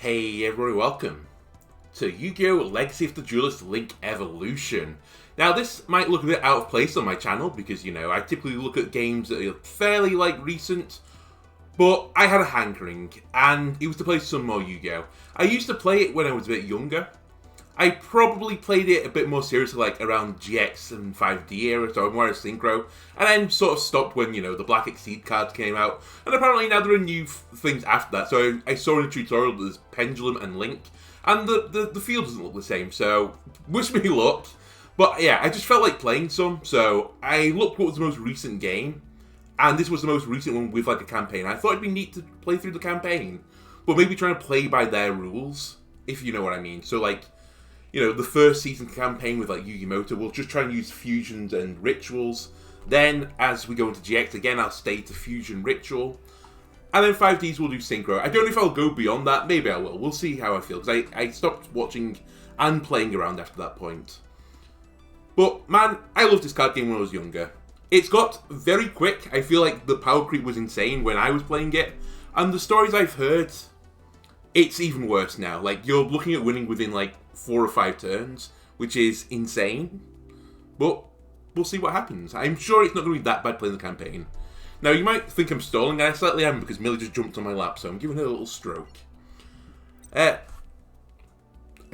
Hey everybody, welcome to Yu-Gi-Oh! Legacy of the Duelist Link Evolution. Now this might look a bit out of place on my channel because, you know, I typically look at games that are fairly, recent, but I had a hankering, and it was to play some more Yu-Gi-Oh! I used to play it when I was a bit younger. I probably played it a bit more seriously, around GX and 5D era, so more synchro, and then sort of stopped when, you know, the Black Exceed cards came out, and apparently now there are new things after that, so I saw in a tutorial that there's Pendulum and Link, and the field doesn't look the same, so wish me luck. But yeah, I just felt like playing some, so I looked what was the most recent game, and this was the most recent one with, a campaign. I thought it'd be neat to play through the campaign, but maybe trying to play by their rules, if you know what I mean. So, you know, the first season campaign with Yu-Gi-Oh! We'll just try and use fusions and rituals. Then, as we go into GX again, I'll stay to fusion ritual. And then 5Ds will do synchro. I don't know if I'll go beyond that. Maybe I will. We'll see how I feel. Because I stopped watching and playing around after that point. But, man, I loved this card game when I was younger. It's got very quick. I feel like the power creep was insane when I was playing it. And the stories I've heard, it's even worse now. You're looking at winning within, 4 or 5 turns, which is insane. But we'll see what happens. I'm sure it's not going to be that bad playing the campaign. Now, you might think I'm stalling, and I slightly am because Millie just jumped on my lap, so I'm giving her a little stroke. I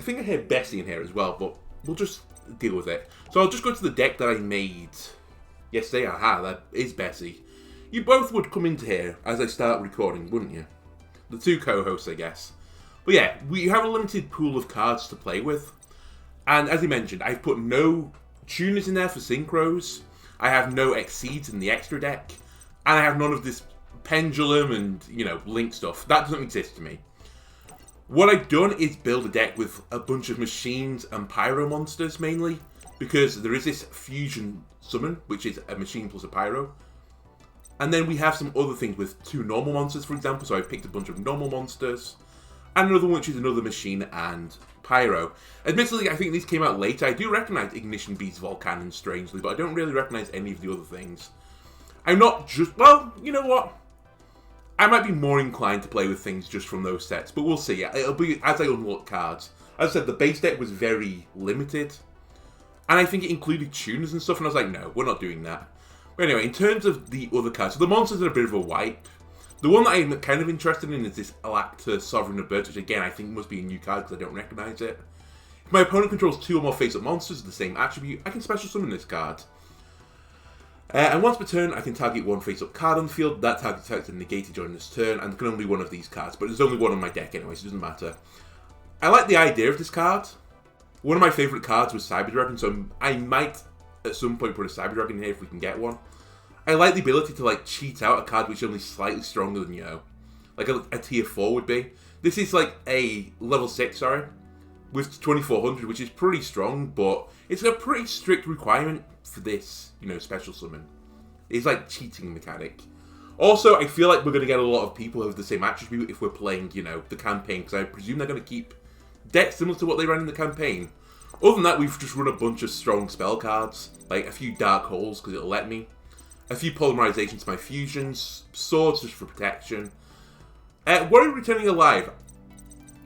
think I hear Bessie in here as well, but we'll just deal with it. So I'll just go to the deck that I made yesterday. Aha, that is Bessie. You both would come into here as I start recording, wouldn't you? The two co-hosts, I guess. But yeah, we have a limited pool of cards to play with. And as I mentioned, I've put no tuners in there for synchros. I have no exceeds in the extra deck. And I have none of this pendulum and, you know, link stuff. That doesn't exist to me. What I've done is build a deck with a bunch of machines and pyro monsters mainly. Because there is this fusion summon, which is a machine plus a pyro. And then we have some other things with 2 normal monsters, for example. So I picked a bunch of normal monsters. And another one which is another machine and pyro. Admittedly, I think these came out later. I do recognise Ignition Beast, Volcanon, strangely, but I don't really recognise any of the other things. I'm not just... Well, you know what? I might be more inclined to play with things just from those sets, but we'll see. It'll be as I unlock cards. As I said, the base deck was very limited. And I think it included tuners and stuff, and I was like, no, we're not doing that. But anyway, in terms of the other cards, so the monsters are a bit of a wipe. The one that I'm kind of interested in is this Alacta Sovereign of Birds, which again I think must be a new card because I don't recognise it. If my opponent controls 2 or more face-up monsters of the same attribute, I can special summon this card. And once per turn, I can target 1 face-up card on the field. That target attack is negated during this turn, and there can only be one of these cards, but there's only one on my deck anyway, so it doesn't matter. I like the idea of this card. One of my favourite cards was Cyber Dragon, so I might at some point put a Cyber Dragon in here if we can get one. I like the ability to, cheat out a card which is only slightly stronger than, you know, a tier 4 would be. This is, a level 6, sorry, with 2400, which is pretty strong, but it's a pretty strict requirement for this, you know, special summon. It's cheating mechanic. Also, I feel like we're going to get a lot of people who have the same attribute if we're playing, you know, the campaign, because I presume they're going to keep decks similar to what they ran in the campaign. Other than that, we've just run a bunch of strong spell cards, a few Dark Holes, because it'll let me. A few polymerizations to my fusions, swords just for protection. Warrior returning alive.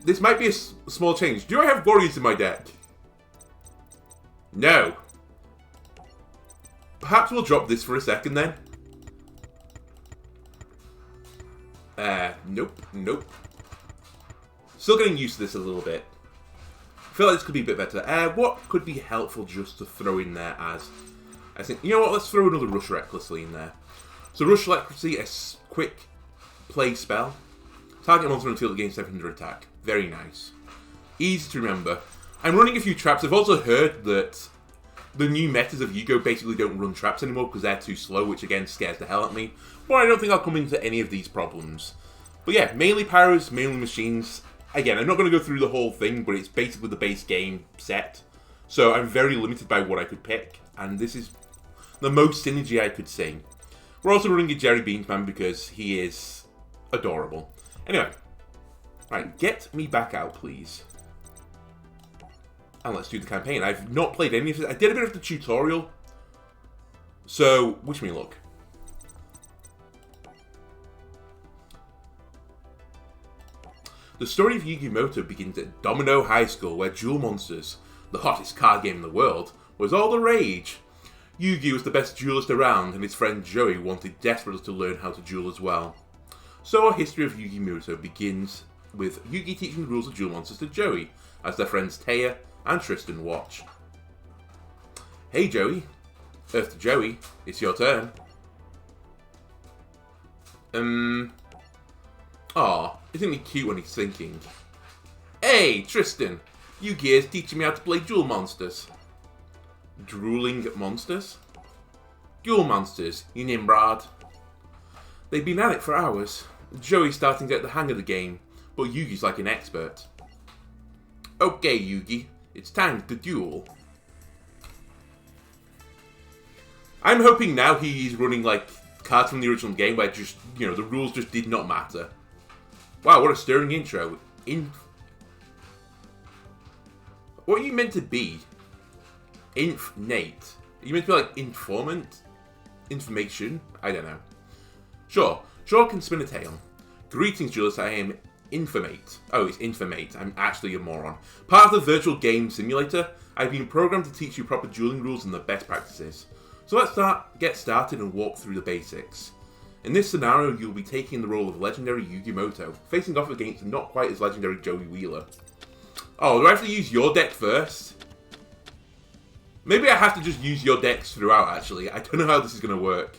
This might be a small change. Do I have warriors in my deck? No. Perhaps we'll drop this for a second then. Nope. Still getting used to this a little bit. I feel like this could be a bit better. What could be helpful just to throw in there as... I think, you know what, let's throw another Rush Recklessly in there. So Rush Recklessly, a quick play spell. Target monster until it gains 700 attack. Very nice. Easy to remember. I'm running a few traps. I've also heard that the new metas of Yu-Gi-Oh! Basically don't run traps anymore because they're too slow, which again scares the hell out of me. But I don't think I'll come into any of these problems. But yeah, mainly pyros, mainly machines. Again, I'm not going to go through the whole thing, but it's basically the base game set. So I'm very limited by what I could pick, and this is the most synergy I could see. We're also running a Jerry Beansman because he is adorable. Anyway, right, get me back out, please. And let's do the campaign. I've not played any of this. I did a bit of the tutorial, so wish me luck. The story of Yu-Gi-Oh! Begins at Domino High School, where Duel Monsters, the hottest card game in the world, was all the rage. Yugi was the best duelist around, and his friend Joey wanted desperately to learn how to duel as well. So our history of Yu-Gi-Oh! Begins with Yugi teaching the rules of Duel Monsters to Joey, as their friends Taya and Tristan watch. Hey Joey. Earth to Joey, it's your turn. Aw, isn't he cute when he's thinking? Hey, Tristan! Yugi is teaching me how to play Duel Monsters. Drooling monsters? Duel Monsters, you Nimrod. They've been at it for hours. Joey's starting to get the hang of the game, but Yugi's like an expert. Okay, Yugi, it's time to duel. I'm hoping now he's running like cards from the original game where just, the rules just did not matter. Wow, what a stirring intro. What are you meant to be? Nate. Are you meant to be like informant? Information? I don't know. Sure can spin a tale. Greetings, Duelist, I am Informate. Oh, it's Informate. I'm actually a moron. Part of the virtual game simulator, I've been programmed to teach you proper dueling rules and the best practices. So let's get started and walk through the basics. In this scenario, you'll be taking the role of legendary Yugi, facing off against not quite as legendary Joey Wheeler. Oh, do I have to use your deck first? Maybe I have to just use your decks throughout, actually. I don't know how this is going to work.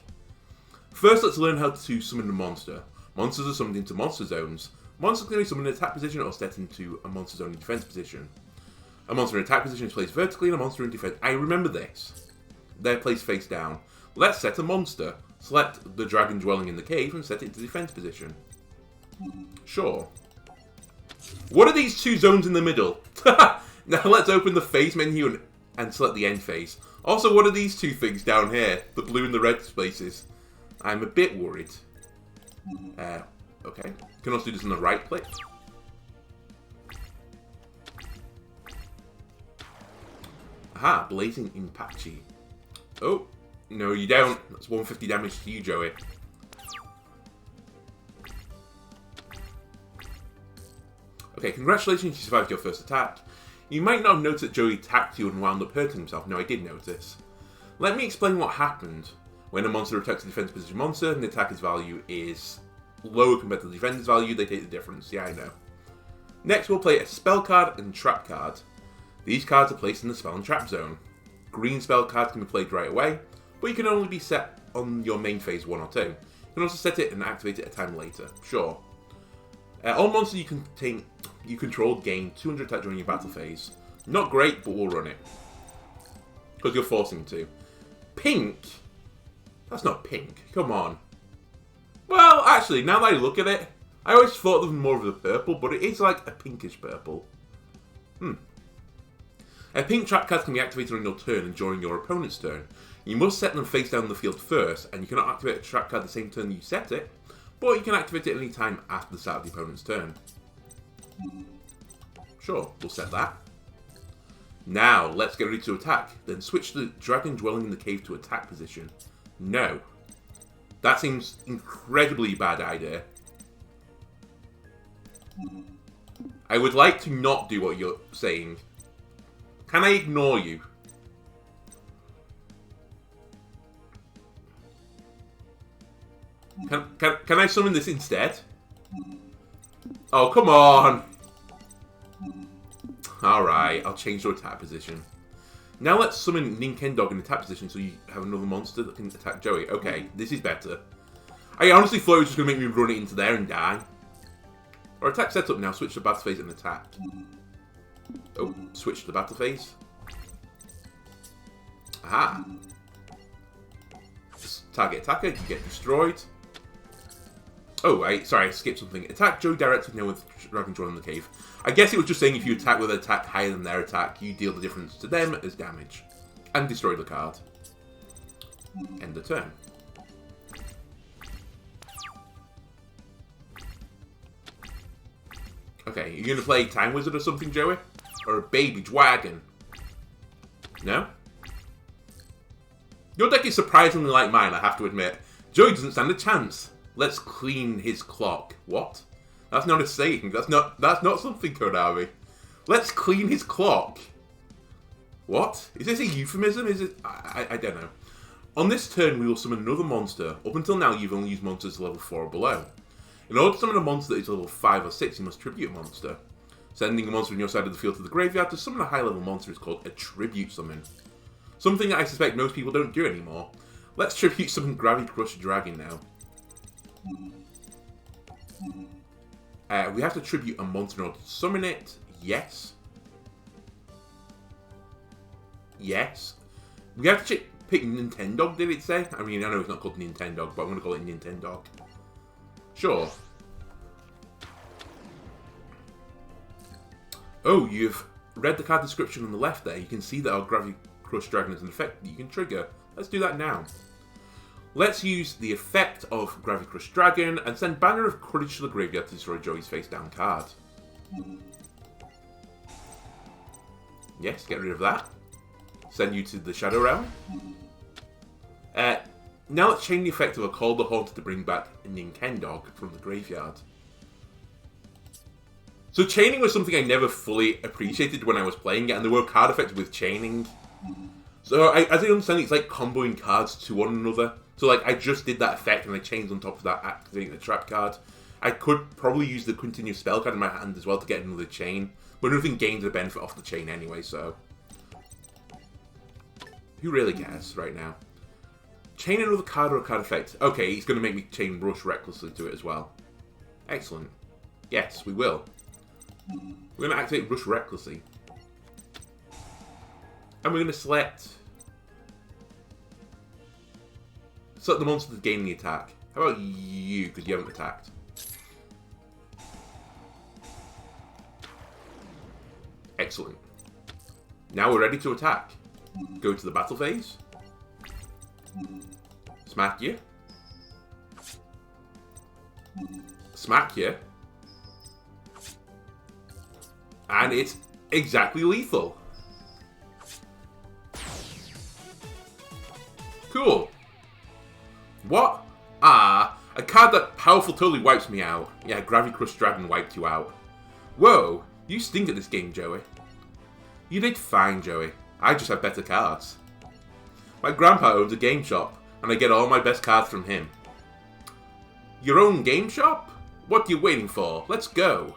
First, let's learn how to summon a monster. Monsters are summoned into monster zones. Monsters can be summoned in attack position or set into a monster zone in defense position. A monster in attack position is placed vertically and a monster in defense. I remember this. They're placed face down. Let's set a monster. Select the dragon dwelling in the cave and set it into defense position. Sure. What are these two zones in the middle? Now let's open the phase menu and select the end phase. Also, what are these two things down here? The blue and the red spaces. I'm a bit worried. Okay. Can also do this on the right click. Aha, Blazing Impachi. Oh, no you don't. That's 150 damage to you, Joey. Okay, congratulations, you survived your first attack. You might not have noticed that Joey attacked you and wound up hurting himself. No, I did notice. Let me explain what happened. When a monster attacks a defense position monster and the attacker's value is lower compared to the defender's value, they take the difference. Yeah, I know. Next, we'll play a spell card and trap card. These cards are placed in the spell and trap zone. Green spell cards can be played right away, but you can only be set on your main phase 1 or 2. You can also set it and activate it a time later. Sure. All monsters you control gain 200 attack during your battle phase. Not great, but we'll run it. Because you're forcing to. Pink? That's not pink. Come on. Well, actually, now that I look at it, I always thought of them more of a purple, but it is like a pinkish purple. A pink trap card can be activated on your turn and during your opponent's turn. You must set them face down the field first, and you cannot activate a trap card the same turn you set it, but you can activate it any time after the start of the opponent's turn. Sure, we'll set that. Now, let's get ready to attack. Then switch the dragon dwelling in the cave to attack position. No. That seems incredibly bad idea. I would like to not do what you're saying. Can I ignore you? Can I summon this instead? Oh, come on! Alright, I'll change your attack position. Now let's summon Ninkendog in attack position so you have another monster that can attack Joey. Okay, this is better. I honestly thought it was just going to make me run it into there and die. Our attack setup now, switch to battle phase and attack. Oh, switch to the battle phase. Aha. Target attacker, you get destroyed. Oh, sorry, I skipped something. Attack Joey directly now with Dragon Drawn in the cave. I guess it was just saying if you attack with an attack higher than their attack, you deal the difference to them as damage. And destroy the card. End the turn. Okay, you gonna play Time Wizard or something, Joey? Or a Baby Dragon? No? Your deck is surprisingly like mine, I have to admit. Joey doesn't stand a chance. Let's clean his clock. What? That's not a saying. That's not something, Konami. Let's clean his clock. What? Is this a euphemism? Is it? I don't know. On this turn, we will summon another monster. Up until now, you've only used monsters level 4 or below. In order to summon a monster that is level 5 or 6, you must tribute a monster. Sending a monster on your side of the field to the graveyard to summon a high-level monster is called a tribute summon. Something that I suspect most people don't do anymore. Let's tribute summon Gravity Crush Dragon now. We have to tribute a monster in order to summon it. Yes. Yes. We have to pick Nintendo, did it say? I mean, I know it's not called Nintendo, but I'm going to call it Nintendo. Sure. Oh, you've read the card description on the left there. You can see that our Gravity Crush Dragon is an effect that you can trigger. Let's do that now. Let's use the effect of Gravity Crush Dragon and send Banner of Courage to the graveyard to destroy Joey's face-down card. Yes, get rid of that. Send you to the Shadow Realm. Now let's change the effect of a Call the Haunted to bring back Nintendo from the graveyard. So chaining was something I never fully appreciated when I was playing it, and there were card effects with chaining. So as I understand it, it's like comboing cards to one another. So like I just did that effect and I chained on top of that, activating the trap card. I could probably use the continuous spell card in my hand as well to get another chain, but nothing gains a benefit off the chain anyway, so... Who really cares right now? Chain another card or a card effect. Okay, he's going to make me chain Rush recklessly to it as well. Excellent. Yes, we will. We're going to activate Rush recklessly. And we're going to select the monster to gain the attack. How about you, because you haven't attacked? Excellent. Now we're ready to attack. Go to the battle phase. Smack you. Smack you. And it's exactly lethal. Cool. What? Ah, a card that powerful totally wipes me out. Yeah, Gravity Crush Dragon wiped you out. Whoa, you stink at this game, Joey. You did fine, Joey. I just have better cards. My grandpa owns a game shop, and I get all my best cards from him. Your own game shop? What are you waiting for? Let's go.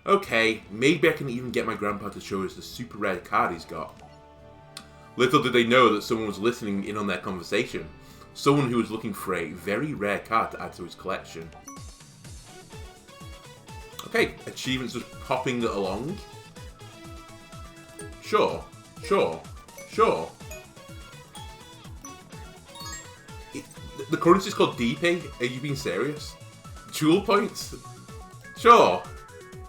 Okay, maybe I can even get my grandpa to show us the super rare card he's got. Little did they know that someone was listening in on their conversation. Someone who was looking for a very rare card to add to his collection. Okay, achievements just popping along. Sure, sure, sure. The currency is called DP? Are you being serious? Jewel points? Sure.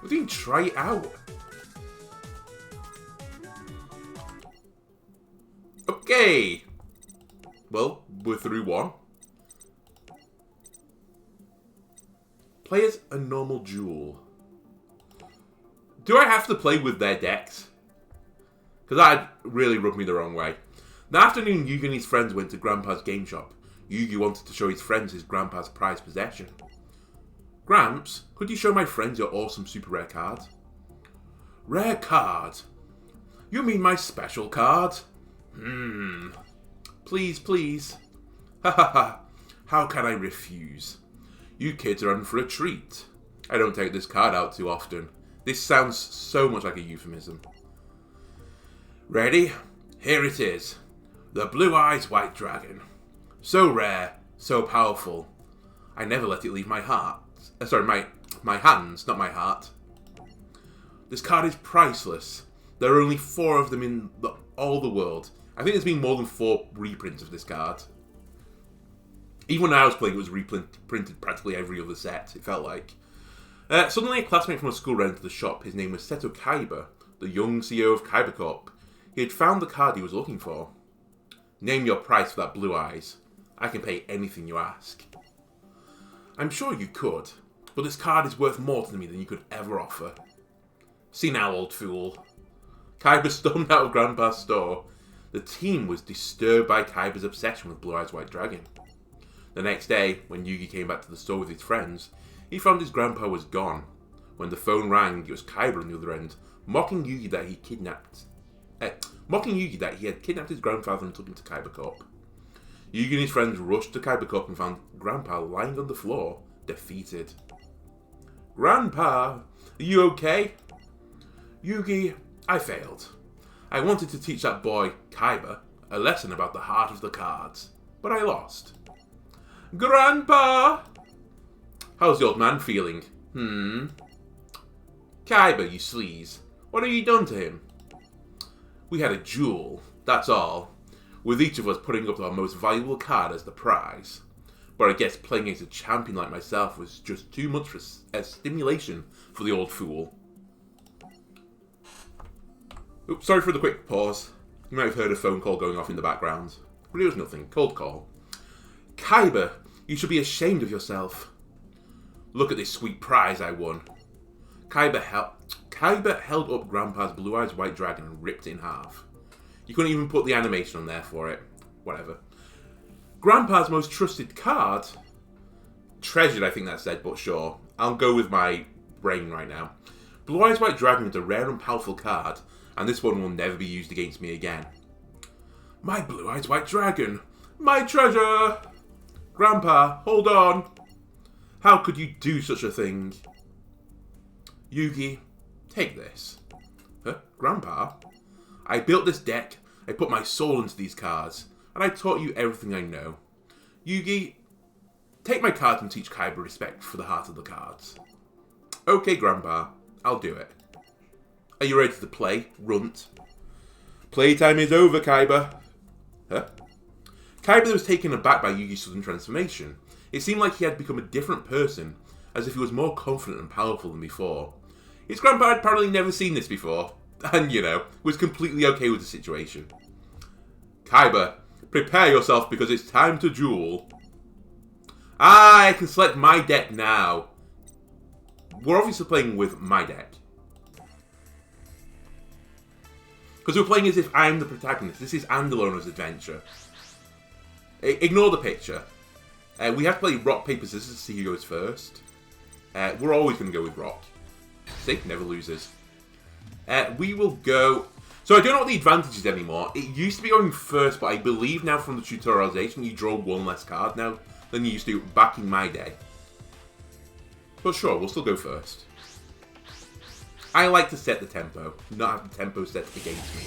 We didn't try it out. Okay. Well, we're through one. Play as a normal Jewel. Do I have to play with their decks? Because that really rubbed me the wrong way. That afternoon, Yugi and his friends went to Grandpa's game shop. Yugi wanted to show his friends his Grandpa's prized possession. Gramps, could you show my friends your awesome super rare card? Rare card? You mean my special card? Please, please. Ha ha ha. How can I refuse? You kids are in for a treat. I don't take this card out too often. This sounds so much like a euphemism. Ready? Here it is. The Blue Eyes White Dragon. So rare, so powerful. I never let it leave my heart. My hands, not my heart. This card is priceless. There are only 4 of them in all the world. I think there's been more than 4 reprints of this card. Even when I was playing, it was reprinted practically every other set, it felt like. Suddenly, a classmate from a school ran into the shop. His name was Seto Kaiba, the young CEO of Kaiba Corp. He had found the card he was looking for. Name your price for that Blue Eyes. I can pay anything you ask. I'm sure you could, but this card is worth more to me than you could ever offer. See now, old fool. Kaiba stormed out of Grandpa's store. The team was disturbed by Kaiba's obsession with Blue Eyes White Dragon. The next day, when Yugi came back to the store with his friends, He found his grandpa was gone. When the phone rang, it was Kaiba on the other end, mocking Yugi that he had kidnapped his grandfather and took him to Kaiba Corp. Yugi and his friends rushed to Kaiba Corp and found Grandpa lying on the floor, defeated. Grandpa, are you okay? Yugi, I failed. I wanted to teach that boy, Kaiba, a lesson about the heart of the cards, but I lost. Grandpa! How's the old man feeling? Kaiba, you sleaze. What have you done to him? We had a duel, that's all, with each of us putting up our most valuable card as the prize. But I guess playing against a champion like myself was just too much for stimulation for the old fool. Oops, sorry for the quick pause. You might have heard a phone call going off in the background. But it was nothing. Cold call. Kaiba, you should be ashamed of yourself. Look at this sweet prize I won. Kaiba held up Grandpa's blue eyes white dragon and ripped it in half. You couldn't even put the animation on there for it. Whatever. Grandpa's most trusted card? Treasured, I think that said, but sure. I'll go with my brain right now. Blue Eyes White Dragon is a rare and powerful card, and this one will never be used against me again. My Blue Eyes White Dragon! My treasure! Grandpa, hold on! How could you do such a thing? Yugi, take this. Huh? Grandpa? I built this deck, I put my soul into these cards, and I taught you everything I know. Yugi, take my cards and teach Kaiba respect for the heart of the cards. Okay, Grandpa, I'll do it. Are you ready to play, runt? Playtime is over, Kaiba. Huh? Kaiba was taken aback by Yugi's sudden transformation. It seemed like he had become a different person, as if he was more confident and powerful than before. His grandpa had apparently never seen this before, and, was completely okay with the situation. Kaiba, prepare yourself because it's time to duel. I can select my deck now. We're obviously playing with my deck. Because we're playing as if I'm the protagonist. This is Andolono's adventure. Ignore the picture. We have to play rock, paper, scissors to see who goes first. We're always going to go with rock. See? Never loses. We will go... So I don't know what the advantage is anymore. It used to be going first, but I believe now from the tutorialization you draw one less card now than you used to back in my day. But sure, we'll still go first. I like to set the tempo, not have the tempo set against me.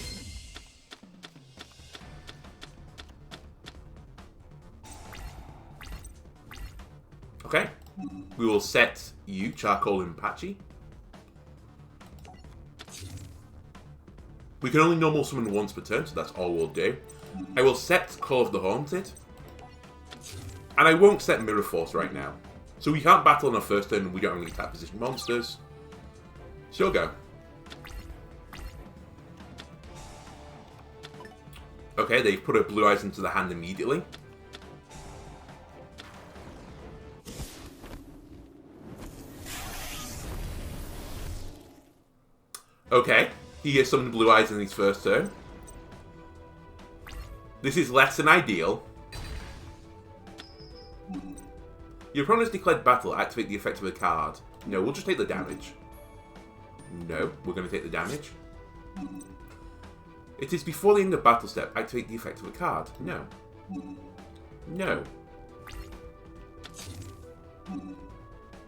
Okay. We will set you, Charcoal and Patchy. We can only normal summon once per turn, so that's all we'll do. I will set Call of the Haunted. And I won't set Mirror Force right now. So we can't battle on our first turn, and we don't have any attack position monsters. So you'll go. Okay, they've put a Blue Eyes into the hand immediately. Okay, he has summoned Blue Eyes in his first turn. This is less than ideal. Your opponent's declared battle. Activate the effect of a card. No, we'll just take the damage. No, we're going to take the damage. It is before the end of battle step. Activate the effect of a card. No. No.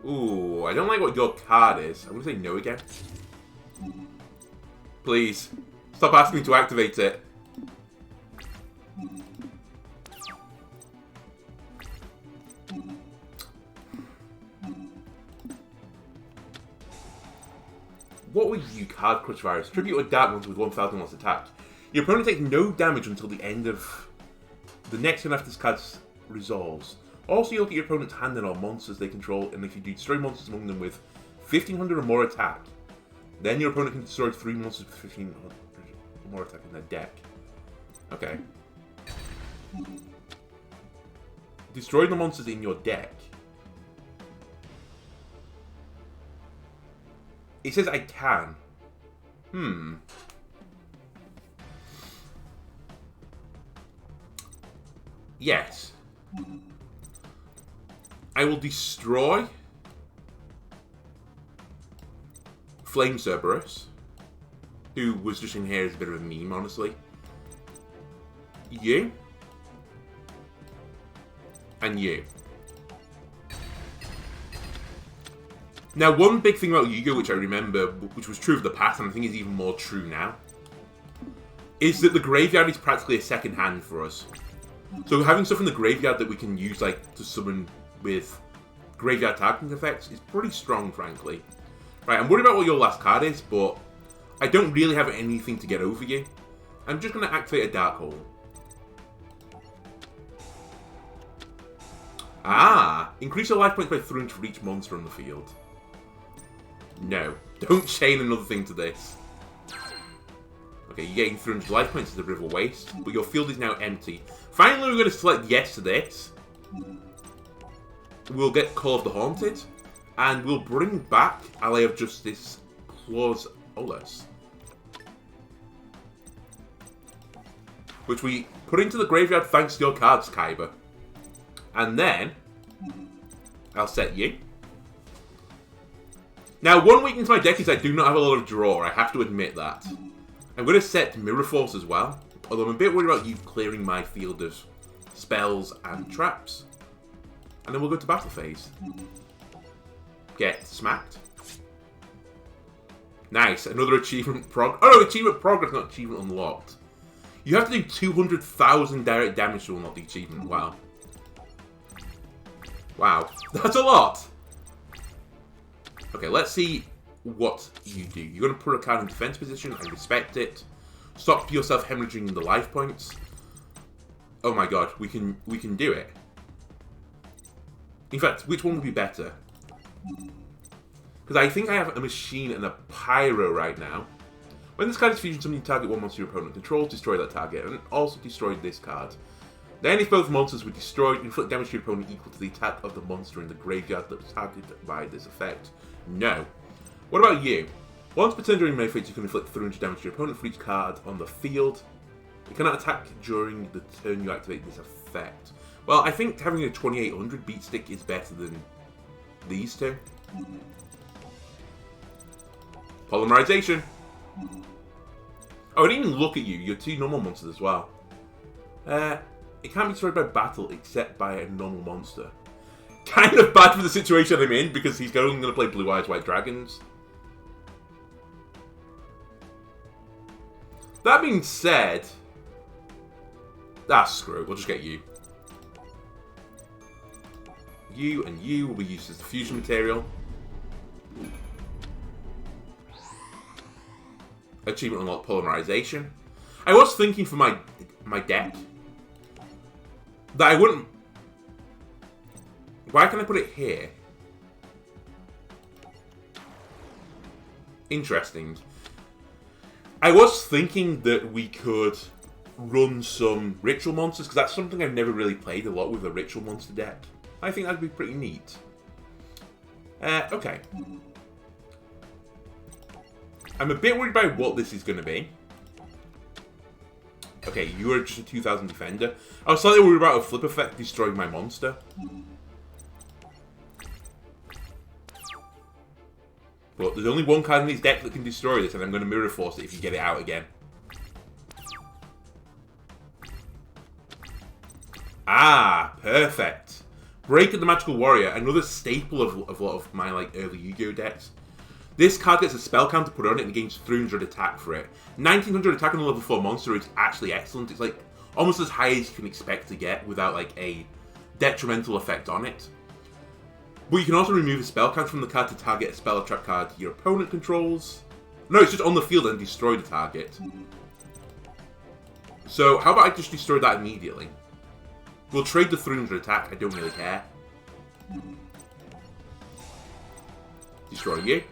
Ooh, I don't like what your card is. I'm going to say no again. Please. Stop asking me to activate it. What were you, Card Crush Virus? Tribute a dark monster with 1000 loss attack. Your opponent takes no damage until the end of the next turn after this card resolves. Also, you look at your opponent's hand and all monsters they control, and if you do destroy monsters among them with 1500 or more attack, then your opponent can destroy 3 monsters with 1500 or more attack in their deck. Okay. Destroy the monsters in your deck. It says I can. Yes. I will destroy Flame Cerberus, who was just in here as a bit of a meme, honestly. You. And you. Now, one big thing about Yu-Gi-Oh! Which I remember, which was true of the past, and I think is even more true now, is that the graveyard is practically a second hand for us. So having stuff in the graveyard that we can use, like, to summon with graveyard targeting effects is pretty strong, frankly. Right, I'm worried about what your last card is, but I don't really have anything to get over you. I'm just going to activate a Dark Hole. Ah! Increase your life points by 300 for each monster on the field. No. Don't chain another thing to this. Okay, you're getting 300 life points is a bit of a waste, but your field is now empty. Finally, we're going to select yes to this. We'll get Call of the Haunted, and we'll bring back Ally of Justice Claus Olus, which we put into the graveyard thanks to your cards, Kaiba. And then, I'll set you. Now, one weakness to my deck is I do not have a lot of draw, I have to admit that. I'm going to set Mirror Force as well, although I'm a bit worried about you clearing my field of spells and traps. And then we'll go to battle phase. Get smacked. Nice, another achievement oh no, achievement progress, not achievement unlocked. You have to do 200,000 direct damage to unlock the achievement, wow. Wow, that's a lot! Okay, let's see what you do. You're going to put a card in defense position, I respect it. Stop yourself hemorrhaging the life points. Oh my god, we can do it. In fact, which one would be better? Because I think I have a machine and a pyro right now. When this card is fusion, something you target one monster your opponent controls, destroy that target, and also destroy this card. Then if both monsters were destroyed, inflict damage to your opponent equal to the attack of the monster in the graveyard that was targeted by this effect. No. What about you? Once per turn during main phase, you can inflict 300 damage to your opponent for each card on the field. You cannot attack during the turn you activate this effect. Well, I think having a 2800 beat stick is better than these two. Polymerization. Oh, I didn't even look at you. You're two normal monsters as well. It can't be destroyed by battle except by a normal monster. Kind of bad for the situation I'm in because he's only going to play Blue Eyes White Dragons. That being said, screw it. We'll just get you. You and you will be used as the fusion material. Achievement unlocked polymerization. I was thinking for my deck that I wouldn't. Why can I put it here? Interesting. I was thinking that we could run some ritual monsters, because that's something I've never really played a lot with a ritual monster deck. I think that'd be pretty neat. Okay. I'm a bit worried about what this is going to be. Okay, you are just a 2000 defender. I was slightly worried about a flip effect destroying my monster. But there's only one card in this deck that can destroy this, and I'm going to Mirror Force it if you get it out again. Ah, perfect. Break of the Magical Warrior, another staple of a lot of my early Yu-Gi-Oh decks. This card gets a spell counter put on it and gains 300 attack for it. 1900 attack on a level 4 monster is actually excellent. It's almost as high as you can expect to get without a detrimental effect on it. But you can also remove a spell counter from the card to target a spell or trap card your opponent controls. No, it's just on the field and destroy the target. So how about I just destroy that immediately? We'll trade the 300 attack, I don't really care. Destroy you.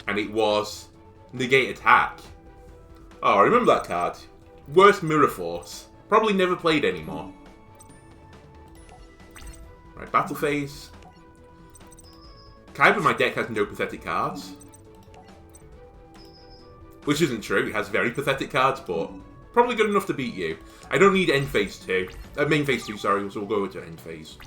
And it was negate attack. Oh, I remember that card. Worst Mirror Force. Probably never played anymore. Right, battle phase. Kaiba, my deck has no pathetic cards. Which isn't true, it has very pathetic cards, but probably good enough to beat you. I don't need end phase 2. Main phase 2, sorry, so we'll go to end phase.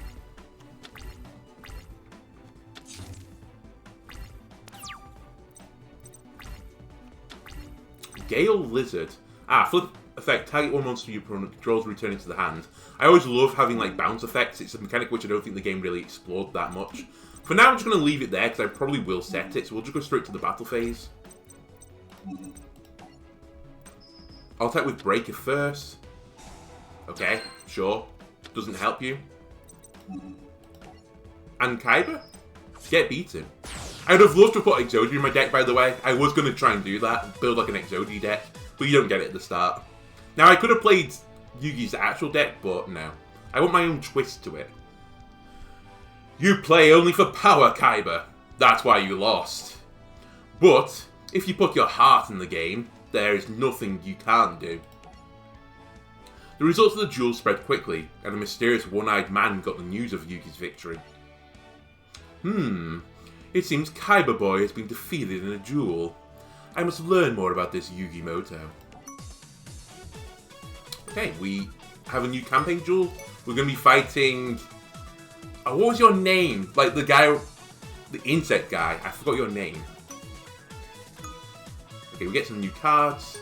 Gale Lizard. Ah, flip effect. Target one monster your opponent controls, return it to the hand. I always love having like bounce effects. It's a mechanic which I don't think the game really explored that much. For now, I'm just going to leave it there because I probably will set it. So we'll just go straight to the battle phase. I'll attack with Breaker first. Okay, sure. Doesn't help you. And Kaiba? Get beaten. I would have loved to put Exodia in my deck, by the way. I was going to try and do that, build like an Exodia deck, but you don't get it at the start. Now, I could have played Yugi's actual deck, but no. I want my own twist to it. You play only for power, Kaiba. That's why you lost. But, if you put your heart in the game, there is nothing you can't do. The results of the duel spread quickly, and a mysterious one-eyed man got the news of Yugi's victory. It seems Kaiba Boy has been defeated in a duel. I must learn more about this Yugimoto. Okay, we have a new campaign duel. We're going to be fighting... Oh, what was your name? Like the guy... The insect guy. I forgot your name. Okay, we get some new cards.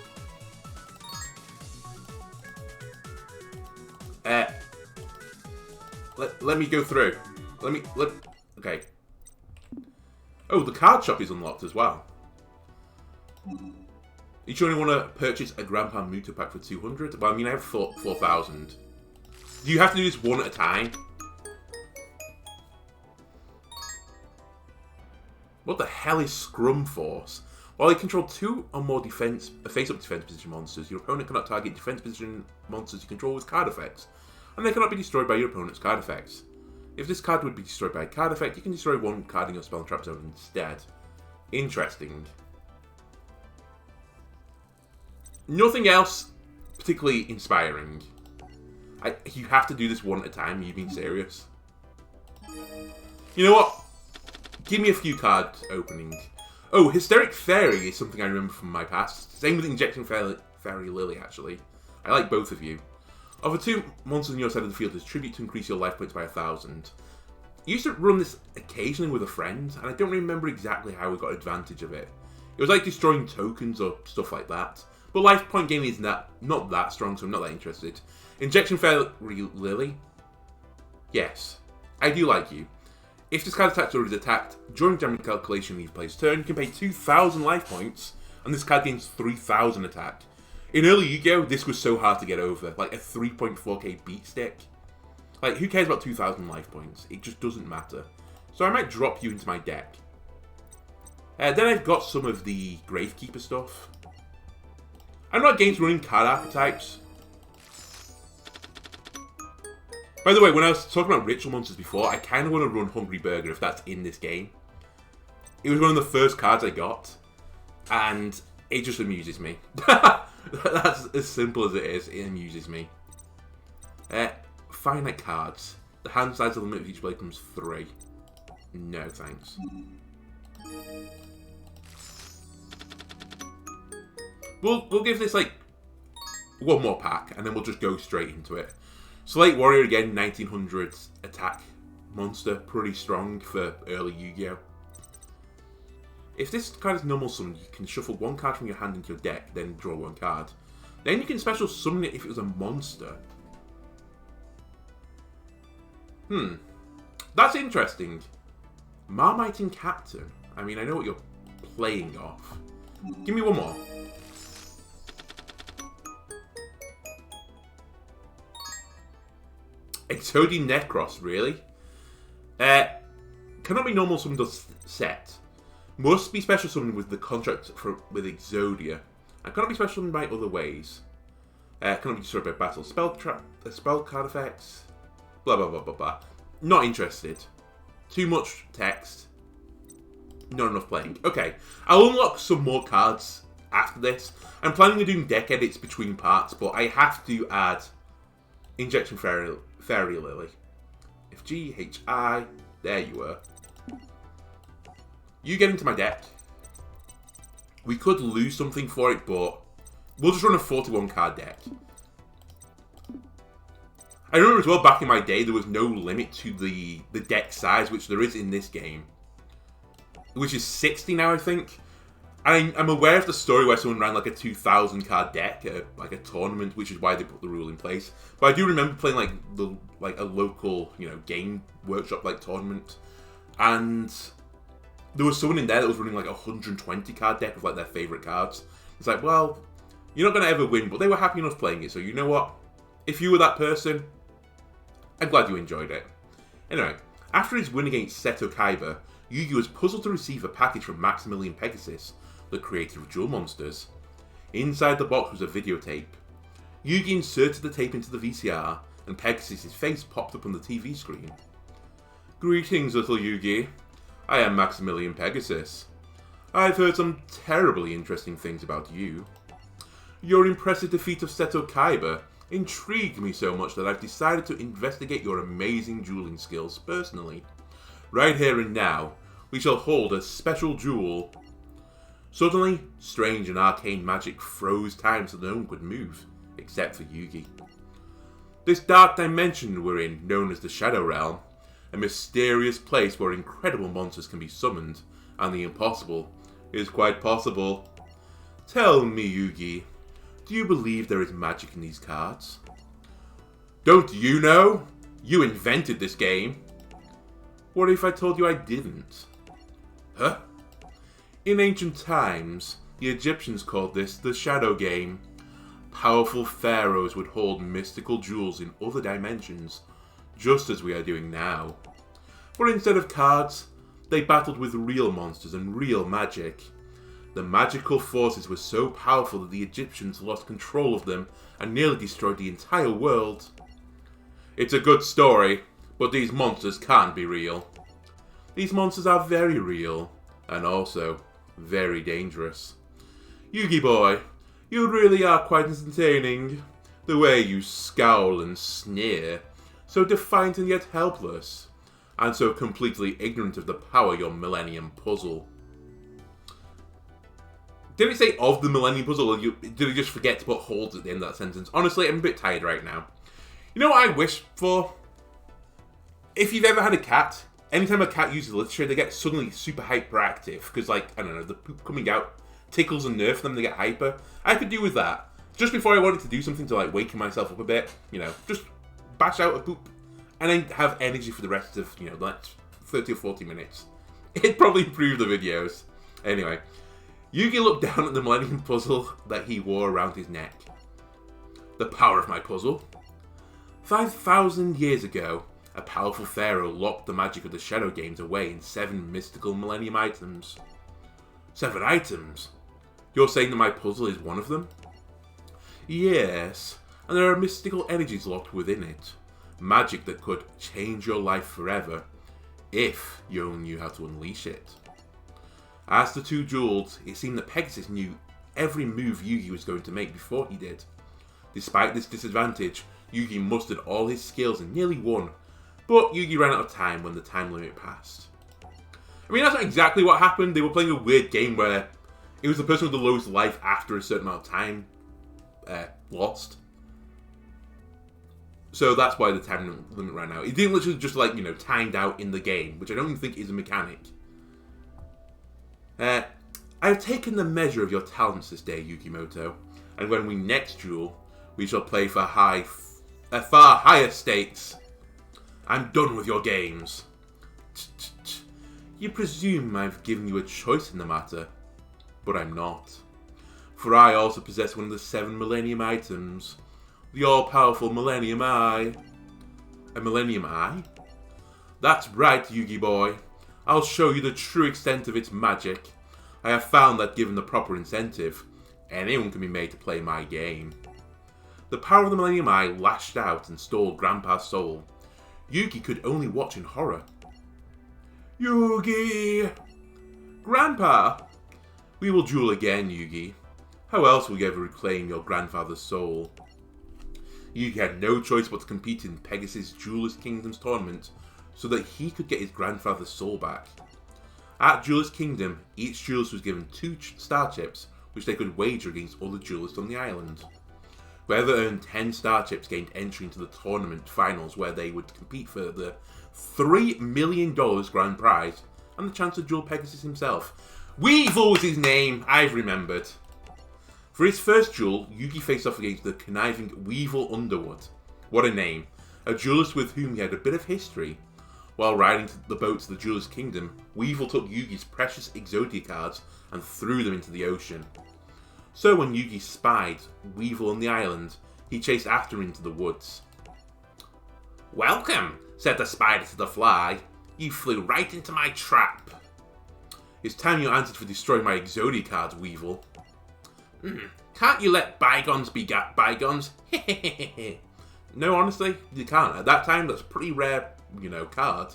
Let me go through. Okay. Oh, the card shop is unlocked as well. You only want to purchase a Grandpa Muto pack for 200? Well, I mean, I have 4,000. Do you have to do this one at a time? What the hell is Scrum Force? While you control 2 or more face-up defense position monsters, your opponent cannot target defense position monsters you control with card effects, and they cannot be destroyed by your opponent's card effects. If this card would be destroyed by a card effect, you can destroy one card in your spell and trap zone instead. Interesting. Nothing else particularly inspiring. You have to do this one at a time. Are you being serious? You know what? Give me a few card openings. Oh, Hysteric Fairy is something I remember from my past. Same with Injection Fairy Lily, actually. I like both of you. Offer 2 monsters on your side of the field as tribute to increase your life points by 1,000. I used to run this occasionally with a friend, and I don't remember exactly how we got advantage of it. It was like destroying tokens or stuff like that. But life point gaming is not that strong, so I'm not that interested. Injection Fairy Lily? Yes. I do like you. If this card attacks or is attacked during damage calculation in each player's turn, you can pay 2,000 life points, and this card gains 3,000 attack. In early Yu-Gi-Oh, this was so hard to get over, like a 3.4k beat stick. Like, who cares about 2,000 life points? It just doesn't matter. So I might drop you into my deck. Then I've got some of the Gravekeeper stuff. I'm not against running card archetypes. By the way, when I was talking about ritual monsters before, I kind of want to run Hungry Burger if that's in this game. It was one of the first cards I got, and it just amuses me. That's as simple as it is. It amuses me. Finite cards. The hand size of the limit of each blade becomes 3. No, thanks. We'll give this like one more pack, and then we'll just go straight into it. Slate Warrior again, 1900s attack monster, pretty strong for early Yu-Gi-Oh. If this card is normal summon, you can shuffle 1 card from your hand into your deck, then draw 1 card. Then you can special summon it if it was a monster. That's interesting. Marmiting Captain. I mean, I know what you're playing off. Give me one more. Exodi Necros, really? Cannot be normal summoned or set. Must be special summoned with the contract with Exodia. And cannot be special summoned by other ways. Cannot be destroyed by battle. Spell card effects. Blah, blah, blah, blah, blah. Not interested. Too much text. Not enough playing. Okay, I'll unlock some more cards after this. I'm planning on doing deck edits between parts, but I have to add Injection Fairy Lily. If GHI, there you were. You get into my deck. We could lose something for it, but we'll just run a 41 card deck. I remember as well, back in my day, there was no limit to the deck size, which there is in this game. Which is 60 now, I think. I'm aware of the story where someone ran like a 2,000 card deck at like a tournament, which is why they put the rule in place. But I do remember playing like a local, game workshop like tournament, and there was someone in there that was running like a 120 card deck of like their favorite cards. It's like, well, you're not going to ever win, but they were happy enough playing it, so you know what? If you were that person, I'm glad you enjoyed it. Anyway, after his win against Seto Kaiba, Yugi was puzzled to receive a package from Maximilian Pegasus, the creator of Duel Monsters. Inside the box was a videotape. Yugi inserted the tape into the VCR, and Pegasus' face popped up on the TV screen. Greetings, little Yugi. I am Maximilian Pegasus. I've heard some terribly interesting things about you. Your impressive defeat of Seto Kaiba intrigued me so much that I've decided to investigate your amazing dueling skills personally. Right here and now, we shall hold a special duel. Suddenly, strange and arcane magic froze time so no one could move, except for Yugi. This dark dimension we're in, known as the Shadow Realm, a mysterious place where incredible monsters can be summoned, and the impossible is quite possible. Tell me, Yugi, do you believe there is magic in these cards? Don't you know? You invented this game. What if I told you I didn't? Huh? In ancient times, the Egyptians called this the Shadow Game. Powerful pharaohs would hold mystical jewels in other dimensions, just as we are doing now. But instead of cards, they battled with real monsters and real magic. The magical forces were so powerful that the Egyptians lost control of them and nearly destroyed the entire world. It's a good story, but these monsters can't be real. These monsters are very real, and also very dangerous. Yugi boy, you really are quite entertaining. The way you scowl and sneer, so defiant and yet helpless, and so completely ignorant of the power of your Millennium Puzzle. Did it say of the Millennium Puzzle, or did it just forget to put holds at the end of that sentence? Honestly, I'm a bit tired right now. You know what I wish for? If you've ever had a cat, anytime a cat uses literature, they get suddenly super hyperactive, because, like, I don't know, the poop coming out tickles and nerves them, they get hyper. I could do with that. Just before I wanted to do something to, like, waken myself up a bit, just bash out a poop, and then have energy for the rest of, the next 30 or 40 minutes. It'd probably improve the videos. Anyway, Yugi looked down at the Millennium Puzzle that he wore around his neck. The power of my puzzle. 5,000 years ago, a powerful pharaoh locked the magic of the Shadow Games away in 7 mystical Millennium items. 7 items? You're saying that my puzzle is one of them? Yes, and there are mystical energies locked within it. Magic that could change your life forever, if you only knew how to unleash it. As the two duelled, it seemed that Pegasus knew every move Yugi was going to make before he did. Despite this disadvantage, Yugi mustered all his skills and nearly won, but Yugi ran out of time when the time limit passed. I mean, that's not exactly what happened. They were playing a weird game where it was the person with the lowest life after a certain amount of time lost. So that's why the time limit ran out. It didn't literally just, like, timed out in the game, which I don't even think is a mechanic. I have taken the measure of your talents this day, Yukimoto, and when we next duel, we shall play for far higher stakes. I'm done with your games. You presume I've given you a choice in the matter, but I'm not. For I also possess one of the 7 Millennium items, the all-powerful Millennium Eye. A Millennium Eye? That's right, Yugi boy. I'll show you the true extent of its magic. I have found that given the proper incentive, anyone can be made to play my game. The power of the Millennium Eye lashed out and stole Grandpa's soul. Yugi could only watch in horror. Yugi! Grandpa! We will duel again, Yugi. How else will you ever reclaim your grandfather's soul? Yugi had no choice but to compete in Pegasus' Duelist Kingdom's tournament so that he could get his grandfather's soul back. At Duelist Kingdom, each duelist was given 2 star chips which they could wager against other duelists on the island. Whoever earned 10 star chips gained entry into the tournament finals where they would compete for the $3 million grand prize and the chance to duel Pegasus himself. Weevil was his name, I've remembered. For his first duel, Yugi faced off against the conniving Weevil Underwood. What a name. A duelist with whom he had a bit of history. While riding the boat to the Duelist Kingdom, Weevil took Yugi's precious Exodia cards and threw them into the ocean. So when Yugi spied Weevil on the island, he chased after him into the woods. "Welcome," said the spider to the fly. "You flew right into my trap." "It's time you answered for destroying my Exodia cards, Weevil." "Can't you let bygones be bygones?" No, honestly, you can't. At that time, that's a pretty rare, card.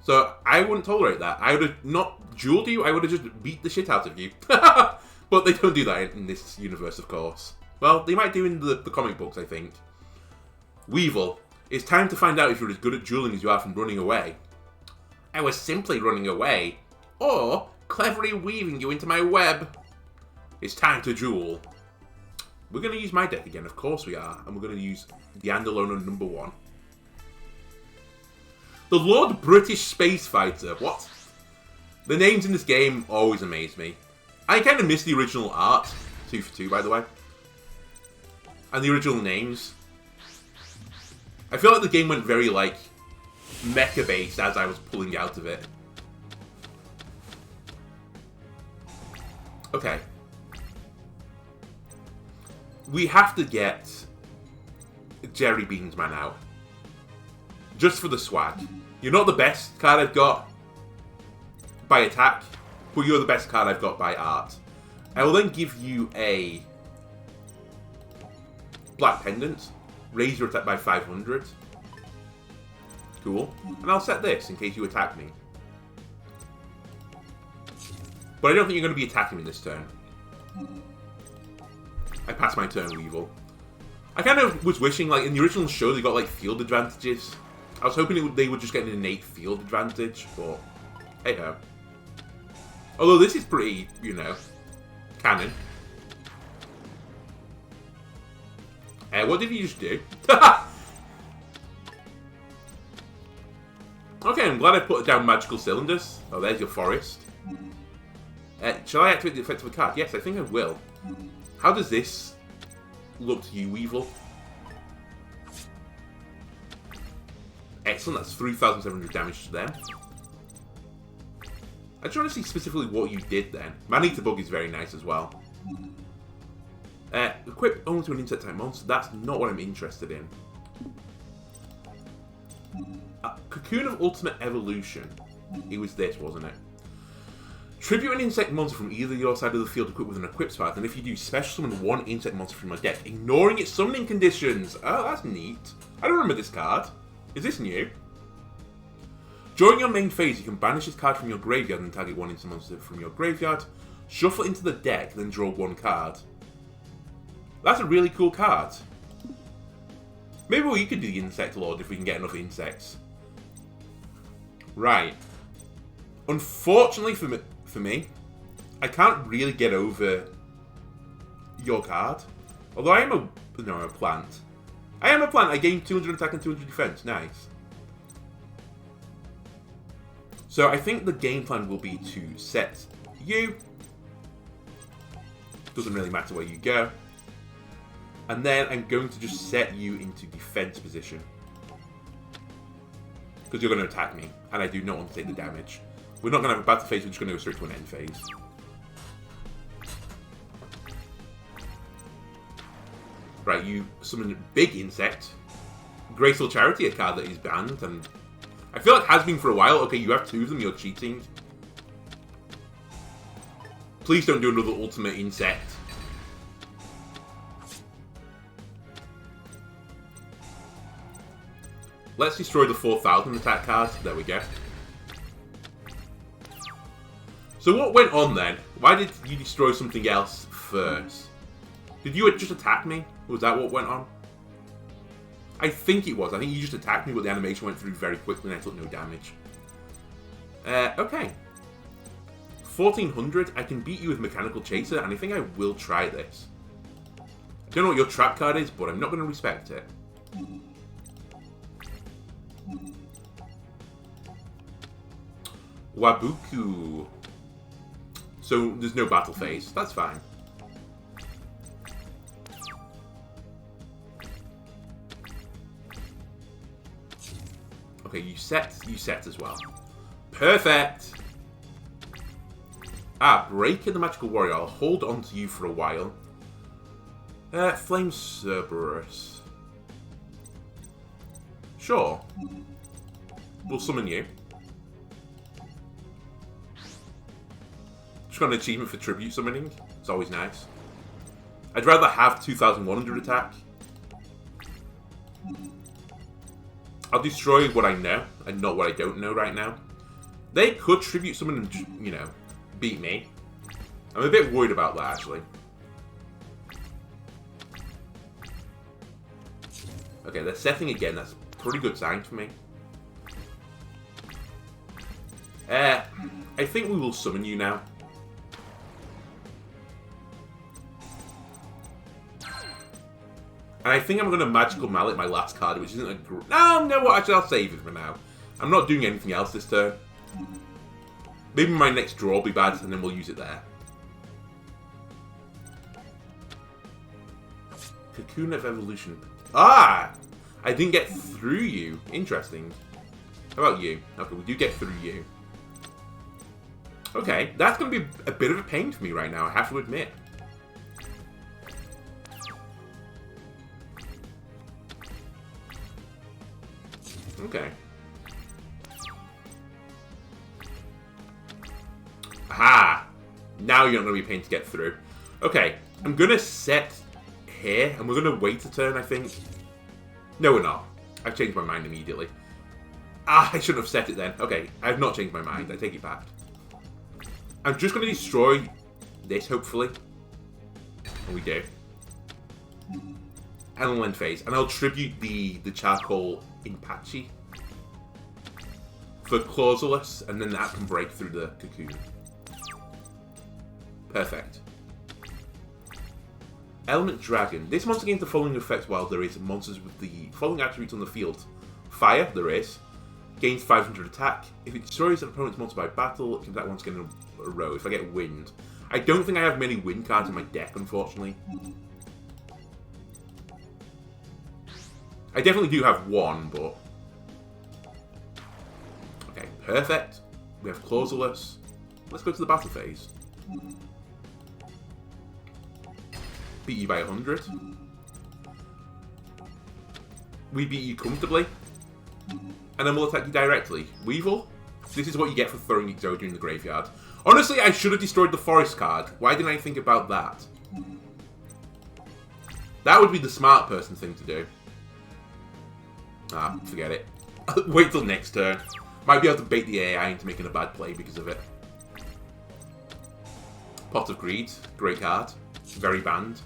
So, I wouldn't tolerate that. I would have not dueled you, I would have just beat the shit out of you. But they don't do that in this universe, of course. Well, they might do in the comic books, I think. Weevil, it's time to find out if you're as good at dueling as you are from running away. "I was simply running away. Or cleverly weaving you into my web." "It's time to duel." We're going to use my deck again, of course we are. And we're going to use the Andolono #1. The Lord British Space Fighter. What? The names in this game always amaze me. I kind of miss the original art. 2 for 2, by the way. And the original names. I feel like the game went very, mecha-based as I was pulling out of it. Okay. We have to get Jerry Beans Man out. Just for the swag. You're not the best card I've got by attack, but you're the best card I've got by art. I will then give you a Black Pendant. Raise your attack by 500. Cool. And I'll set this in case you attack me. But I don't think you're going to be attacking me this turn. I passed my turn, Weevil. I kind of was wishing, in the original show, they got, field advantages. I was hoping they would just get an innate field advantage, but hey-ho. Although this is pretty, canon. What did he just do? Okay, I'm glad I put down magical cylinders. Oh, there's your forest. Shall I activate the effect of a card? Yes, I think I will. How does this look to you, Weevil? Excellent, that's 3,700 damage to them. I just want to see specifically what you did then. Man-Eater Bug is very nice as well. Equip only to an insect-type monster. That's not what I'm interested in. Cocoon of Ultimate Evolution. It was this, wasn't it? Tribute an insect monster from either your side of the field equipped with an equip path, and if you do, special summon one insect monster from your deck, ignoring its summoning conditions. Oh, that's neat. I don't remember this card. Is this new? During your main phase, you can banish this card from your graveyard and target one insect monster from your graveyard, shuffle into the deck, then draw one card. That's a really cool card. Maybe we could do the Insect Lord if we can get enough insects. Right. Unfortunately for me, I can't really get over your card. Although I am a plant. I am a plant. I gain 200 attack and 200 defense. Nice. So I think the game plan will be to set you. Doesn't really matter where you go. And then I'm going to just set you into defense position. Because you're going to attack me. And I do not want to take the damage. We're not going to have a battle phase, we're just going to go straight to an end phase. Right, you summon a big insect. Graceful Charity, a card that is banned. And I feel like it has been for a while. Okay, you have two of them, you're cheating. Please don't do another ultimate insect. Let's destroy the 4,000 attack card. There we go. So what went on then? Why did you destroy something else first? Did you just attack me? Was that what went on? I think it was. I think you just attacked me, but the animation went through very quickly and I took no damage. Okay. 1,400. I can beat you with Mechanical Chaser, and I think I will try this. I don't know what your trap card is, but I'm not going to respect it. Wabuku. So there's no battle phase. That's fine. Okay, you set as well. Perfect! Ah, break in the Magical Warrior. I'll hold on to you for a while. Flame Cerberus. Sure. We'll summon you. Just got an achievement for tribute summoning. It's always nice. I'd rather have 2,100 attack. I'll destroy what I know and not what I don't know right now. They could tribute summon and, you know, beat me. I'm a bit worried about that, actually. Okay, they're setting again. That's a pretty good sign for me. I think we will summon you now. And I think I'm going to Magical Mallet my last card, which isn't a... No, what? Actually, I'll save it for now. I'm not doing anything else this turn. Maybe my next draw will be bad, and then we'll use it there. Cocoon of Evolution. Ah! I didn't get through you. Interesting. How about you? Okay, we do get through you. Okay, that's going to be a bit of a pain for me right now, I have to admit. Okay. Aha! Now you're not going to be a pain to get through. Okay, I'm going to set here, and we're going to wait a turn, I think. No, we're not. I've changed my mind immediately. Ah, I shouldn't have set it then. Okay, I have not changed my mind. I take it back. I'm just going to destroy this, hopefully. And we do. And I'll end phase. And I'll tribute the charcoal Impachi for Clausulus, and then that can break through the cocoon. Perfect. Element Dragon. This monster gains the following effects while there is monsters with the following attributes on the field. Fire, there is. Gains 500 attack. If it destroys an opponent's monster by battle, it can attack once again in a row. If I get wind. I don't think I have many wind cards in my deck, unfortunately. I definitely do have one, but... Okay, perfect. We have Clausulus. Let's go to the battle phase. Beat you by 100. We beat you comfortably. And then we'll attack you directly. Weevil, this is what you get for throwing Exodia in the graveyard. Honestly, I should have destroyed the forest card. Why didn't I think about that? That would be the smart person thing to do. Ah, forget it. Wait till next turn. Might be able to bait the AI into making a bad play because of it. Pot of Greed, great card. Very banned.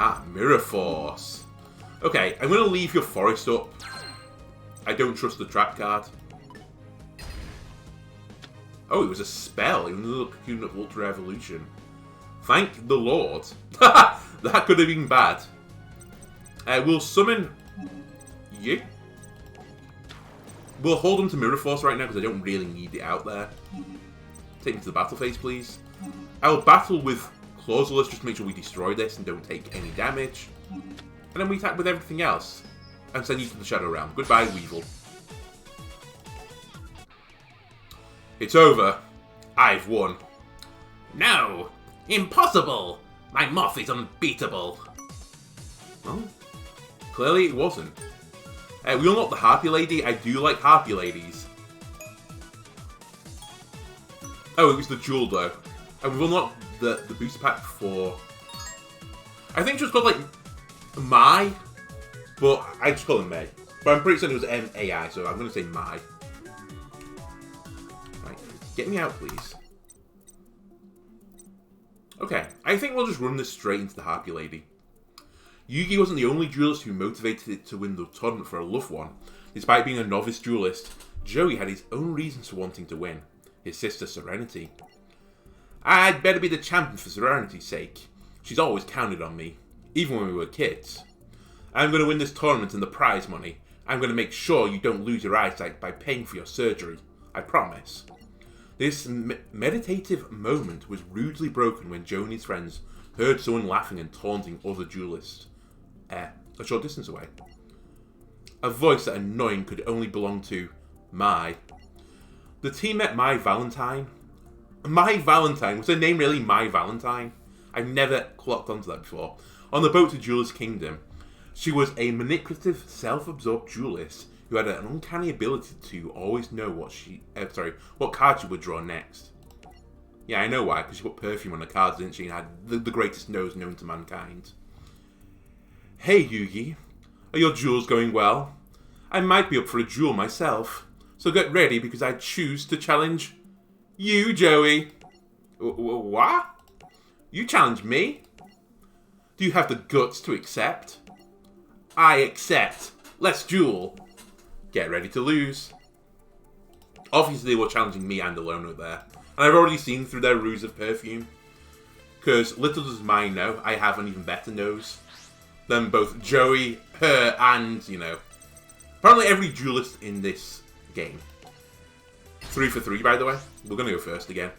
Ah, Mirror Force. Okay, I'm going to leave your forest up. I don't trust the trap card. Oh, it was a spell. It was a little Cocoon of Ultra Evolution. Thank the Lord. That could have been bad. We'll summon you. We'll hold on to Mirror Force right now because I don't really need it out there. Take me to the battle phase, please. I'll battle with Clausulus just to make sure we destroy this and don't take any damage. And then we attack with everything else. And send you to the Shadow Realm. Goodbye, Weevil. It's over. I've won. No! Impossible! My moth is unbeatable. Well, clearly it wasn't. We unlocked the Harpy Lady. I do like Harpy Ladies. Oh, it was the Jewel, though. And we've unlocked the booster pack for... I think it was called, like, Mai. But I just call him May. But I'm pretty certain it was M-A-I, so I'm going to say Mai. Right, get me out, please. Okay, I think we'll just run this straight into the Harpy Lady. Yugi wasn't the only duelist who motivated it to win the tournament for a loved one. Despite being a novice duelist, Joey had his own reasons for wanting to win. His sister, Serenity. I'd better be the champion for Serenity's sake. She's always counted on me, even when we were kids. I'm going to win this tournament and the prize money. I'm going to make sure you don't lose your eyesight by paying for your surgery. I promise. This meditative moment was rudely broken when Joe and his friends heard someone laughing and taunting other duelists. A short distance away. A voice that annoying could only belong to Mai. The team met Mai Valentine. Mai Valentine? Was her name really Mai Valentine? I've never clocked onto that before. On the boat to Duelist Kingdom. She was a manipulative, self-absorbed duelist who had an uncanny ability to always know what card she would draw next. Yeah, I know why, because she put perfume on her cards, didn't she, and had the greatest nose known to mankind. Hey, Yugi. Are your duels going well? I might be up for a duel myself, so get ready because I choose to challenge you, Joey. What? You challenge me? Do you have the guts to accept? I accept. Let's duel. Get ready to lose. Obviously, they were challenging me and Andolono there. And I've already seen through their ruse of perfume. Because little does mine know, I have an even better nose than both Joey, her, and, apparently every duelist in this game. 3 for 3, by the way. We're going to go first again.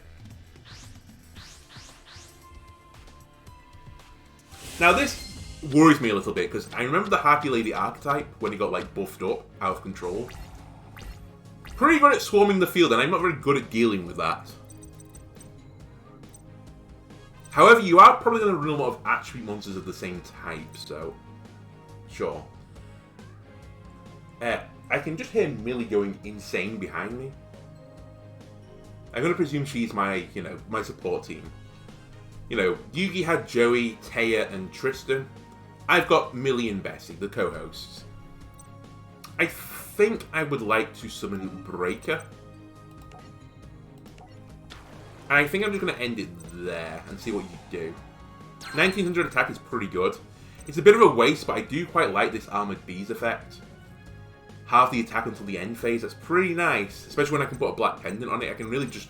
Now, this worries me a little bit, because I remember the Happy Lady archetype when he got, buffed up, out of control. Pretty good at swarming the field, and I'm not very good at dealing with that. However, you are probably going to run a lot of attribute monsters of the same type, so sure. I can just hear Millie going insane behind me. I'm going to presume she's my, my support team. Yugi had Joey, Taya, and Tristan. I've got Millie and Bessie, the co-hosts. I think I would like to summon Breaker. And I think I'm just going to end it there and see what you do. 1900 attack is pretty good. It's a bit of a waste, but I do quite like this Armored Bees effect. Half the attack until the end phase, that's pretty nice. Especially when I can put a black pendant on it, I can really just,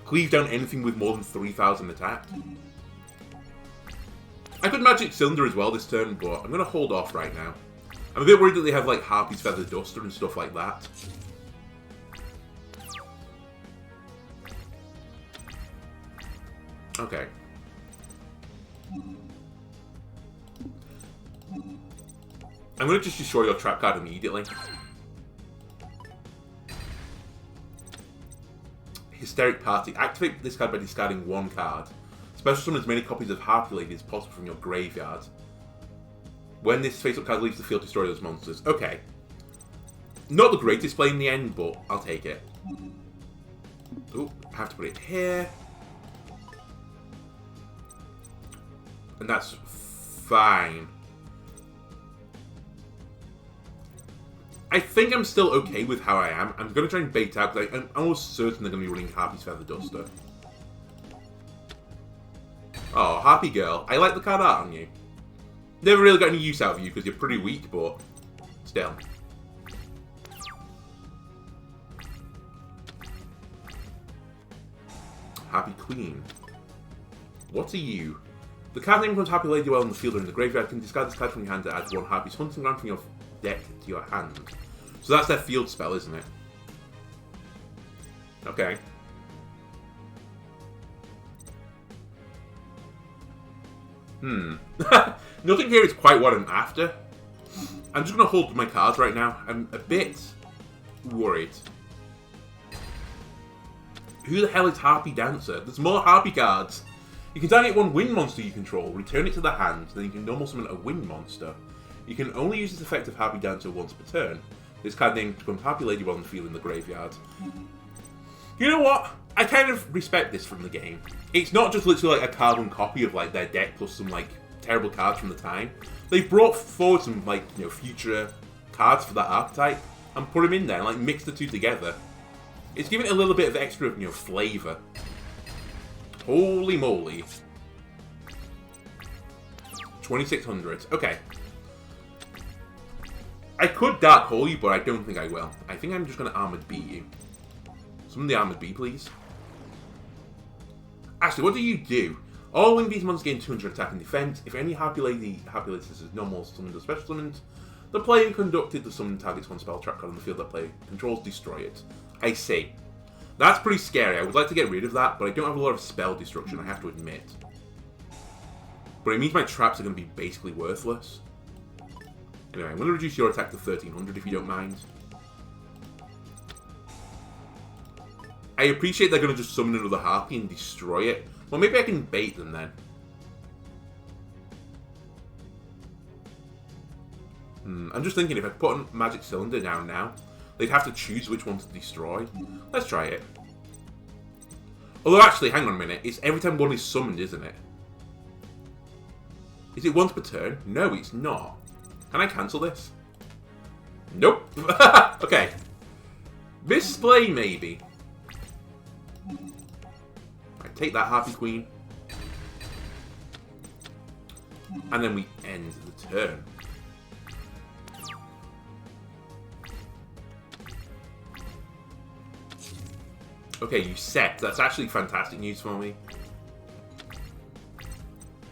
cleave down anything with more than 3,000 attack. I could Magic Cylinder as well this turn, but I'm going to hold off right now. I'm a bit worried that they have, Harpy's Feather Duster and stuff like that. Okay. I'm going to just destroy your trap card immediately. Hysteric Party. Activate this card by discarding one card. Special summon as many copies of Harpy Lady as possible from your graveyard. When this face-up card leaves the field, destroy those monsters. Okay. Not the greatest play in the end, but I'll take it. Ooh, I have to put it here. And that's fine. I think I'm still okay with how I am. I'm going to try and bait out, because I'm almost certain they're going to be running Harpy's Feather Duster. Oh, Harpy Girl. I like the card art on you. Never really got any use out of you, because you're pretty weak, but still. Happy Queen. What are you? The card name becomes Happy Lady while in the field or in the graveyard. Can discard this card from your hand to add one Harpy's hunting ground from your deck to your hand. So that's their field spell, isn't it? Okay. Nothing here is quite what I'm after. I'm just going to hold my cards right now. I'm a bit worried. Who the hell is Harpy Dancer? There's more Harpy cards. You can target one wind monster you control, return it to the hand, then you can normal summon a wind monster. You can only use this effect of Happy Dancer once per turn. This card name becomes Happy Lady while in the field in the graveyard. You know what? I kind of respect this from the game. It's not just literally a carbon copy of their deck plus some terrible cards from the time. They've brought forward some future cards for that archetype and put them in there and mix the two together. It's giving it a little bit of extra flavour. Holy moly. 2600. Okay. I could Dark Hole you, but I don't think I will. I think I'm just going to Armored Bee you. Summon the Armored Bee, please. Actually, what do you do? All winged beast monsters gain 200 attack and defense. If any Happy Lady is normal summoned or special summoned, the player conducted the summon targets one spell trap card on the field that player controls, destroy it. I see. That's pretty scary. I would like to get rid of that, but I don't have a lot of spell destruction, I have to admit. But it means my traps are going to be basically worthless. Anyway, I'm going to reduce your attack to 1300 if you don't mind. I appreciate they're going to just summon another Harpy and destroy it. Well, maybe I can bait them then. I'm just thinking if I put a magic cylinder down now, they'd have to choose which one to destroy. Let's try it. Although actually, hang on a minute. It's every time one is summoned, isn't it? Is it once per turn? No, it's not. Can I cancel this? Nope. Okay. Misplay, maybe. Right, take that, Harpy Queen. And then we end the turn. Okay, you set. That's actually fantastic news for me.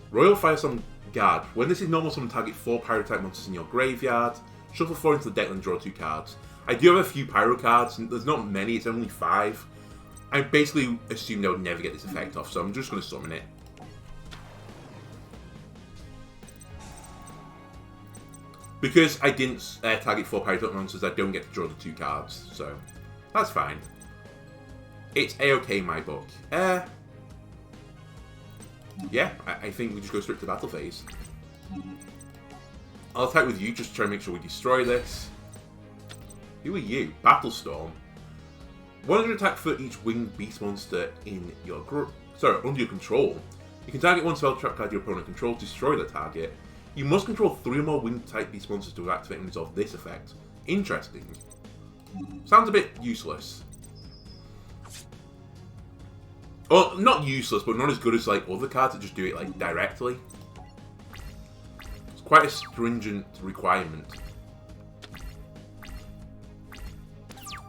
Royal Firestorm Guard. When this is normal, summon target 4 Pyro type monsters in your graveyard. Shuffle 4 into the deck and draw 2 cards. I do have a few Pyro cards. There's not many, it's only 5. I basically assumed I would never get this effect off, so I'm just going to summon it. Because I didn't target 4 Pyro type monsters, I don't get to draw the 2 cards, so that's fine. It's a-okay in my book. Yeah, I think we just go straight to battle phase. I'll attack with you, just to try and make sure we destroy this. Who are you? Battlestorm. 100 attack for each winged beast monster in your under your control. You can target one spell trap card your opponent controls, destroy the target. You must control 3 or more winged type beast monsters to activate and resolve this effect. Interesting. Sounds a bit useless. Well, not useless, but not as good as like other cards that just do it like directly. It's quite a stringent requirement.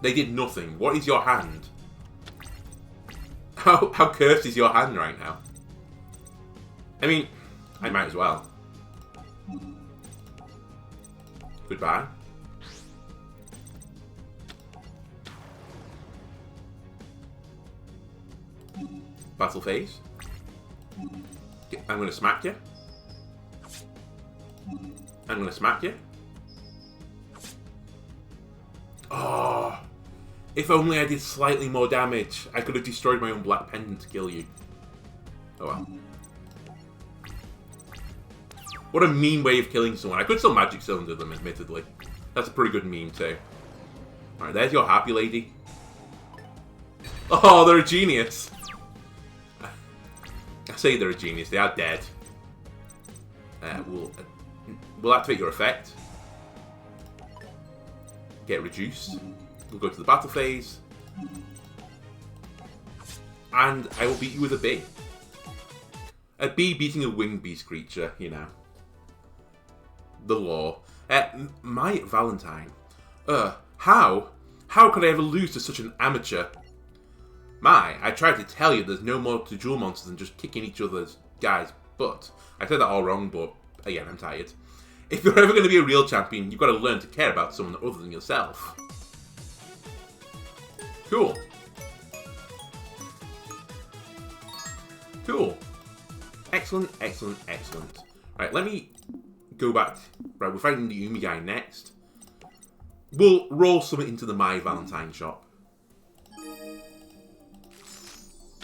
They did nothing. What is your hand? How cursed is your hand right now? I mean, I might as well. Goodbye. Battle phase. I'm going to smack you. I'm going to smack you. Oh, if only I did slightly more damage. I could have destroyed my own black pendant to kill you. Oh well. What a mean way of killing someone. I could still magic cylinder them, admittedly. That's a pretty good meme too. Alright, there's your Happy Lady. Oh, they're a genius. I say they're a genius, they are dead. We'll activate your effect. Get reduced. We'll go to the battle phase. And I will beat you with a bee. A bee beating a winged beast creature, you know. The law. My Valentine. How? How could I ever lose to such an amateur? I tried to tell you there's no more to duel monsters than just kicking each other's guys' butt. I said that all wrong, but again, I'm tired. If you're ever going to be a real champion, you've got to learn to care about someone other than yourself. Cool. Cool. Excellent, excellent, excellent. Right, let me go back. Right, we're fighting the Yumi guy next. We'll roll something into the My Valentine shop.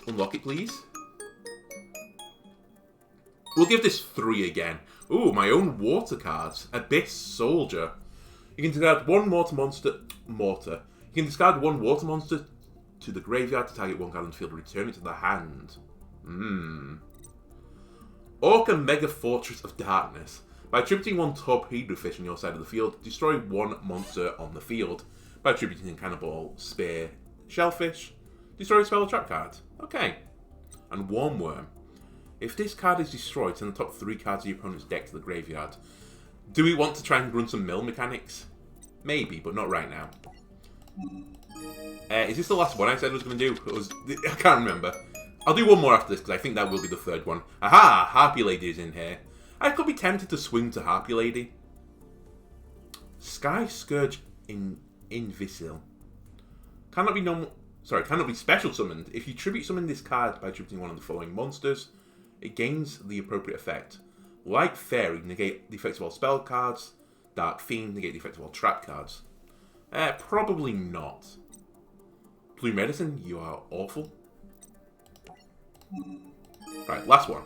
Unlock it, please. We'll give this 3 again. Ooh, my own water cards. Abyss Soldier. You can discard one mortar. You can discard one water monster to the graveyard to target one card on the field and return it to the hand. Orca Mega Fortress of Darkness. By attributing one torpedo fish on your side of the field, destroy one monster on the field. By attributing a cannonball, spear, shellfish, destroy a spell or trap card. Okay. And Wormworm. If this card is destroyed, send the top 3 cards of your opponent's deck to the graveyard. Do we want to try and run some mill mechanics? Maybe, but not right now. Is this the last one I said I was going to do? I can't remember. I'll do one more after this, because I think that will be the third one. Aha! Harpy Lady is in here. I could be tempted to swing to Harpy Lady. Sky Scourge Invisil. Cannot be normal... Sorry, cannot be special summoned. If you tribute summon this card by tributing one of the following monsters, it gains the appropriate effect. Light Fairy, negate the effects of all spell cards. Dark Fiend, negate the effects of all trap cards. Probably not. Blue Medicine, you are awful. Right, last one.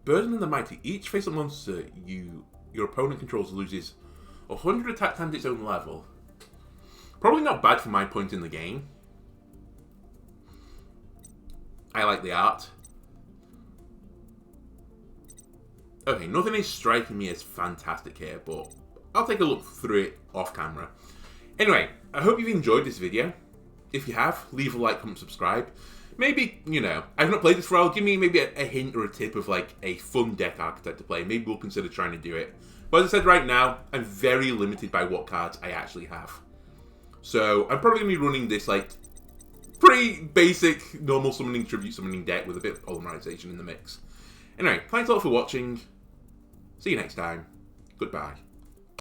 Burden of the Mighty. Each face-up monster your opponent controls loses 100 attack times its own level. Probably not bad for my point in the game. I like the art. Okay, nothing is striking me as fantastic here, but I'll take a look through it off camera. Anyway, I hope you've enjoyed this video. If you have, leave a like, comment, subscribe. Maybe, you know, I've not played this for a while. Give me maybe a hint or a tip of like a fun deck archetype to play. Maybe we'll consider trying to do it. But as I said right now, I'm very limited by what cards I actually have. So I'm probably going to be running this like pretty basic normal summoning, tribute summoning deck with a bit of polymerization in the mix. Anyway, thanks a lot for watching. See you next time. Goodbye.